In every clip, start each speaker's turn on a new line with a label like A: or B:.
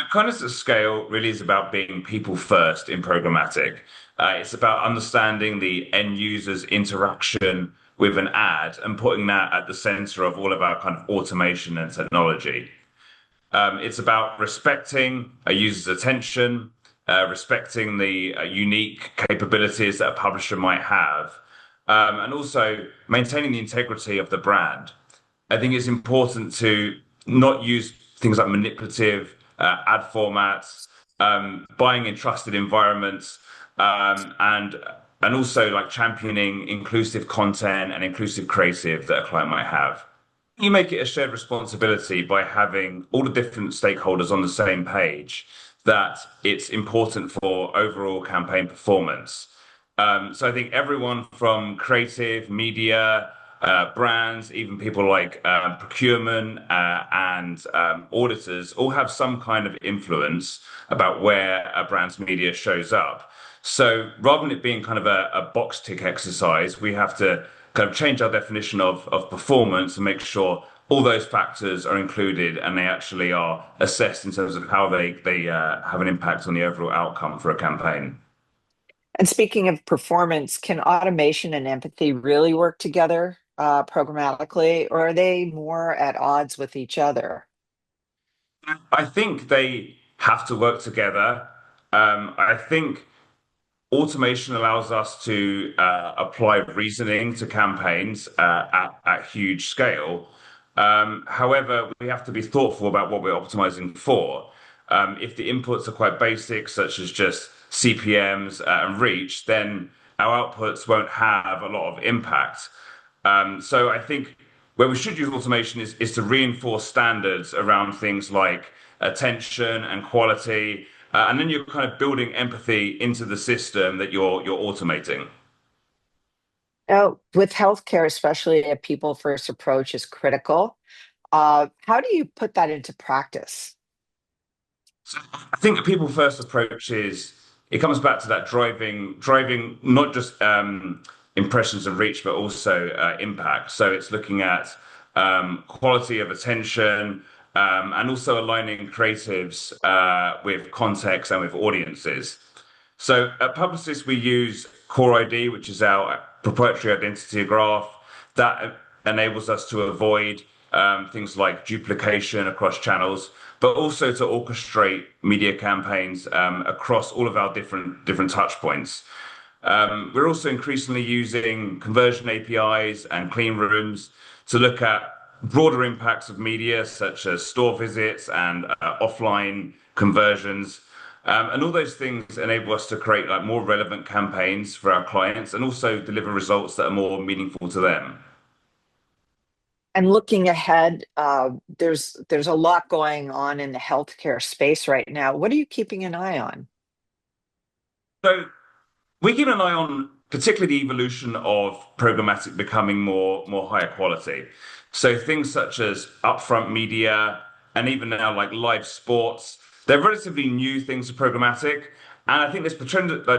A: Economies of scale really is about being people first in programmatic. It's about understanding the end user's interaction with an ad and putting that at the center of all of our kind of automation and technology. It's about respecting a user's attention, respecting the unique capabilities that a publisher might have, and also maintaining the integrity of the brand. I think it's important to not use things like manipulative ad formats, buying in trusted environments, and also like championing inclusive content and inclusive creative that a client might have. You make it a shared responsibility by having all the different stakeholders on the same page that it's important for overall campaign performance. So I think everyone from creative, media, brands, even people like procurement and auditors all have some kind of influence about where a brand's media shows up. So rather than it being kind of a box tick exercise, we have to kind of change our definition of performance and make sure all those factors are included and they actually are assessed in terms of how they have an impact on the overall outcome for a campaign.
B: And speaking of performance, can automation and empathy really work together programmatically, or are they more at odds with each other?
A: I think they have to work together. I think automation allows us to apply reasoning to campaigns at huge scale. However, we have to be thoughtful about what we're optimizing for. If the inputs are quite basic, such as just CPMs and reach, then our outputs won't have a lot of impact. So I think where we should use automation is to reinforce standards around things like attention and quality, and then you're kind of building empathy into the system that you're automating.
B: Now, with healthcare, especially a people first approach is critical. How do you put that into practice?
A: So I think a people first approach is it comes back to that driving not just impressions and reach, but also impact. So it's looking at quality of attention and also aligning creatives with context and with audiences. So at Publicis, we use Core ID, which is our proprietary identity graph that enables us to avoid things like duplication across channels, but also to orchestrate media campaigns across all of our different touch points. We're also increasingly using conversion APIs and clean rooms to look at broader impacts of media, such as store visits and offline conversions. And all those things enable us to create like more relevant campaigns for our clients and also deliver results that are more meaningful to them.
B: And looking ahead, there's a lot going on in the healthcare space right now. What are you keeping an eye on?
A: So we keep an eye on particularly the evolution of programmatic becoming more higher quality. So things such as upfront media and even now like live sports, they're relatively new things to programmatic. And I think there's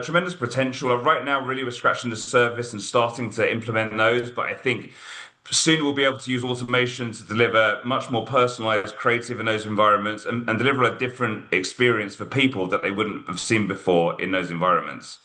A: tremendous potential. Right now, really, we're scratching the surface and starting to implement those. But I think soon we'll be able to use automation to deliver much more personalized creative in those environments and deliver a different experience for people that they wouldn't have seen before in those environments.